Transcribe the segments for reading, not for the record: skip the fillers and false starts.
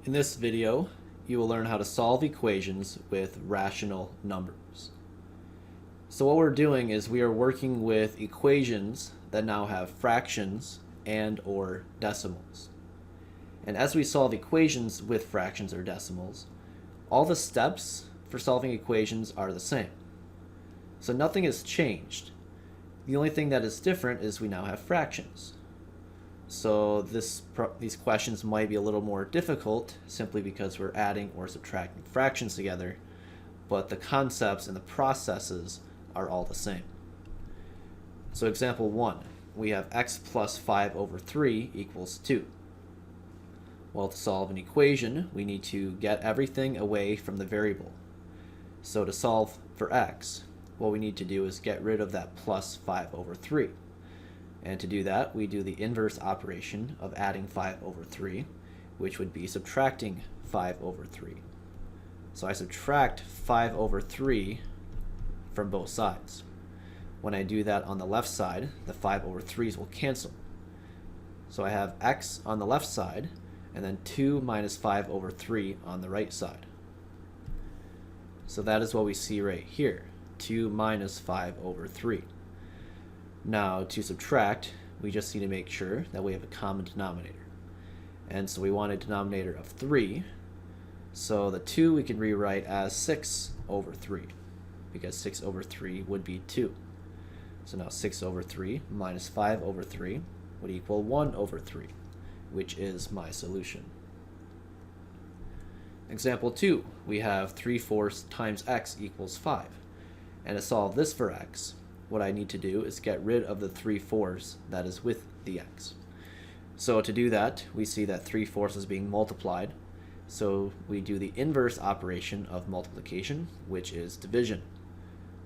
In this video, you will learn how to solve equations with rational numbers. So what we're doing is we are working with equations that now have fractions and or decimals. And as we solve equations with fractions or decimals, all the steps for solving equations are the same. So nothing has changed. The only thing that is different is we now have fractions. So these questions might be a little more difficult simply because we're adding or subtracting fractions together, but the concepts and the processes are all the same. So example 1, we have x plus 5 over 3 equals 2. Well, to solve an equation, we need to get everything away from the variable. So to solve for x, what we need to do is get rid of that plus 5 over 3. And to do that, we do the inverse operation of adding 5 over 3, which would be subtracting 5 over 3. So I subtract 5 over 3 from both sides. When I do that on the left side, the 5 over 3's will cancel. So I have x on the left side, and then 2 minus 5 over 3 on the right side. So that is what we see right here, 2 minus 5 over 3. Now, to subtract, we just need to make sure that we have a common denominator. And so we want a denominator of 3. So the 2 we can rewrite as 6 over 3, because 6 over 3 would be 2. So now 6 over 3 minus 5 over 3 would equal 1 over 3, which is my solution. Example 2, we have 3/4 times x equals 5. And to solve this for x, what I need to do is get rid of the 3/4 that is with the x. So to do that, we see that 3/4 is being multiplied. So we do the inverse operation of multiplication, which is division.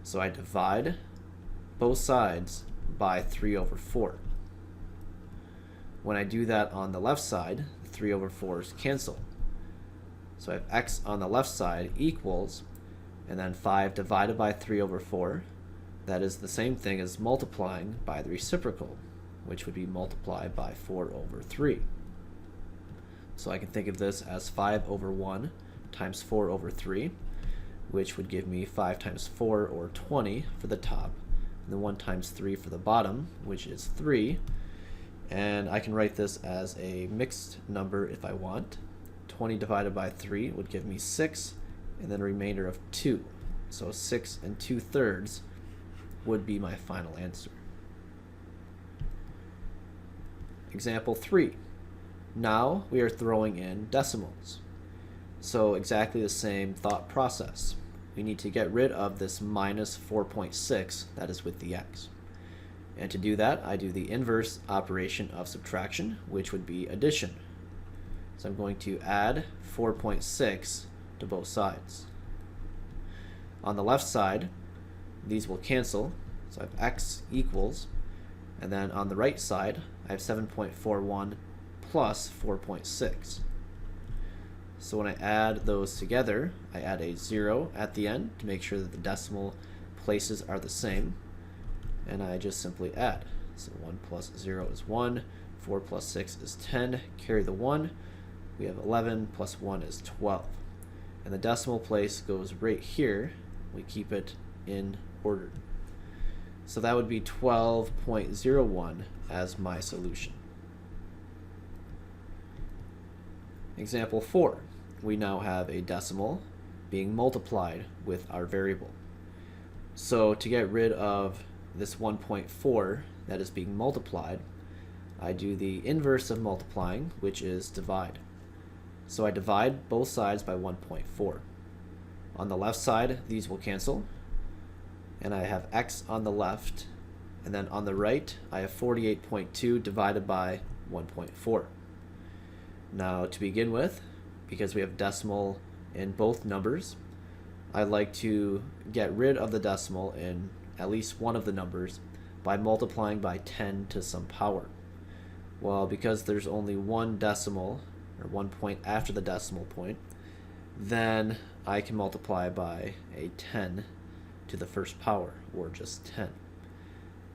So I divide both sides by 3 over 4. When I do that on the left side, the 3 over 4's cancel. So I have x on the left side equals, and then 5 divided by 3 over 4. That is the same thing as multiplying by the reciprocal, which would be multiplied by 4 over 3. So I can think of this as 5 over 1 times 4 over 3, which would give me 5 times 4, or 20, for the top, and then 1 times 3 for the bottom, which is 3. And I can write this as a mixed number if I want. 20 divided by 3 would give me 6, and then a remainder of 2. So 6 2/3 would be my final answer. Example 3. Now we are throwing in decimals. So exactly the same thought process. We need to get rid of this minus 4.6 that is with the x. And to do that, I do the inverse operation of subtraction, which would be addition. So I'm going to add 4.6 to both sides. On the left side, these will cancel, so I have x equals, and then on the right side, I have 7.41 plus 4.6. So when I add those together, I add a 0 at the end to make sure that the decimal places are the same, and I just simply add. So 1 plus 0 is 1, 4 plus 6 is 10, carry the 1, we have 11 plus 1 is 12. And the decimal place goes right here, we keep it in order. So that would be 12.01 as my solution. Example 4. We now have a decimal being multiplied with our variable. So to get rid of this 1.4 that is being multiplied, I do the inverse of multiplying, which is divide. So I divide both sides by 1.4. On the left side, these will cancel, and I have x on the left, and then on the right I have 48.2 divided by 1.4. Now to begin with, because we have decimal in both numbers, I like to get rid of the decimal in at least one of the numbers by multiplying by 10 to some power. Well, because there's only one decimal, or 1 point after the decimal point, then I can multiply by a 10 to the first power, or just 10.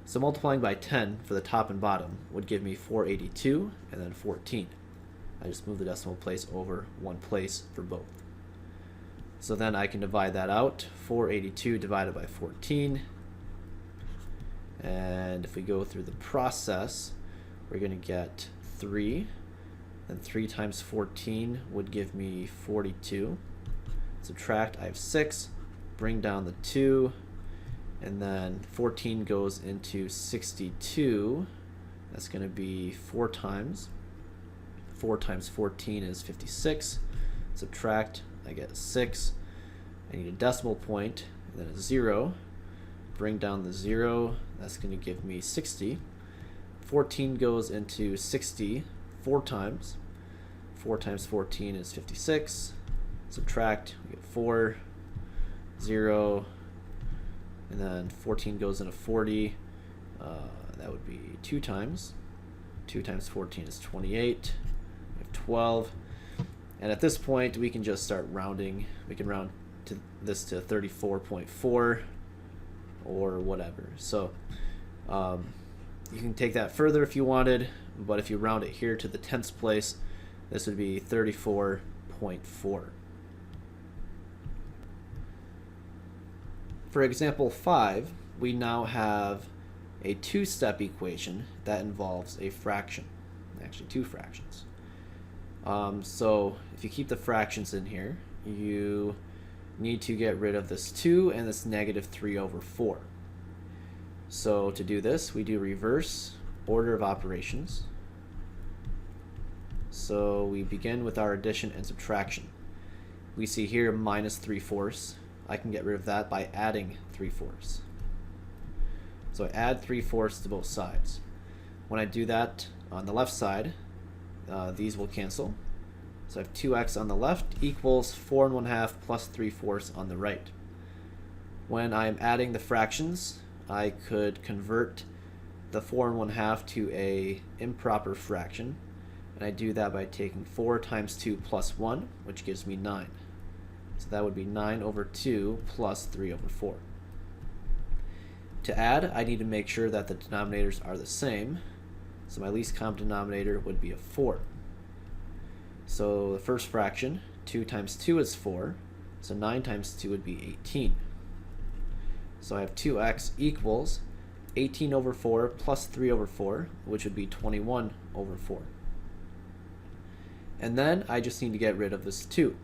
So multiplying by 10 for the top and bottom would give me 482 and then 14. I just move the decimal place over one place for both. So then I can divide that out. 482 divided by 14. And if we go through the process, we're going to get 3. And 3 times 14 would give me 42. Subtract, I have 6. Bring down the 2. And then 14 goes into 62. That's going to be 4 times. 4 times 14 is 56. Subtract, I get 6. I need a decimal point, and then a 0. Bring down the 0. That's going to give me 60. 14 goes into 60 4 times. 4 times 14 is 56. Subtract, we get 4. 0. And then 14 goes into 40. That would be 2 times. 2 times 14 is 28. We have 12. And at this point, we can just start rounding. We can round this to 34.4 or whatever. So you can take that further if you wanted, but if you round it here to the tenths place, this would be 34.4. For example 5, we now have a two-step equation that involves a fraction, actually 2 fractions. So if you keep the fractions in here, you need to get rid of this 2 and this negative 3 over 4. So to do this, we do reverse order of operations. So we begin with our addition and subtraction. We see here minus 3/4. I can get rid of that by adding 3/4. So I add 3/4 to both sides. When I do that on the left side, these will cancel. So I have 2x on the left equals 4 1/2 plus 3/4 on the right. When I'm adding the fractions, I could convert the 4 1/2 to a improper fraction. And I do that by taking 4 times 2 plus 1, which gives me 9. So that would be 9 over 2 plus 3 over 4. To add, I need to make sure that the denominators are the same. So my least common denominator would be a 4. So the first fraction, 2 times 2 is 4. So 9 times 2 would be 18. So I have 2x equals 18 over 4 plus 3 over 4, which would be 21 over 4. And then I just need to get rid of this 2.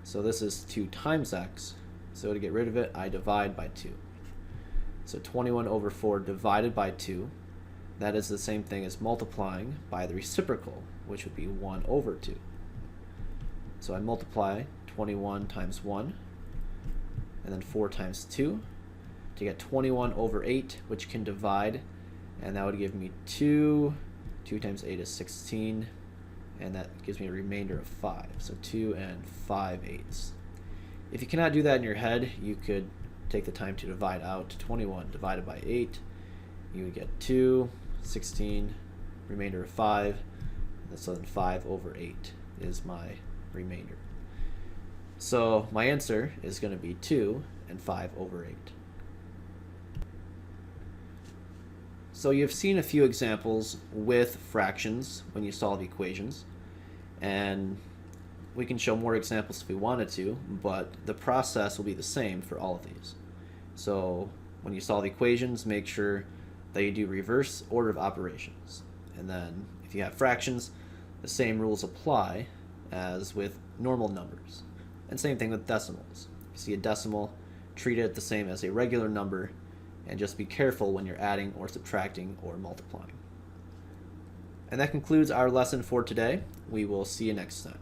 So this is 2 times x. So to get rid of it, I divide by 2. So 21 over 4 divided by 2, that is the same thing as multiplying by the reciprocal, which would be 1 over 2. So I multiply 21 times 1, and then 4 times 2, to get 21 over 8, which can divide, and that would give me 2. 2 times 8 is 16, and that gives me a remainder of 5. So 2 and 5/8. If you cannot do that in your head, you could take the time to divide out 21 divided by 8. You would get 2, 16, remainder of 5, and so then 5 over 8 is my remainder. So my answer is going to be 2 and 5 over 8. So you've seen a few examples with fractions when you solve equations, and we can show more examples if we wanted to, but the process will be the same for all of these. So when you solve equations, make sure that you do reverse order of operations. And then if you have fractions, the same rules apply as with normal numbers. And same thing with decimals. If you see a decimal, treat it the same as a regular number, and just be careful when you're adding or subtracting or multiplying. And that concludes our lesson for today. We will see you next time.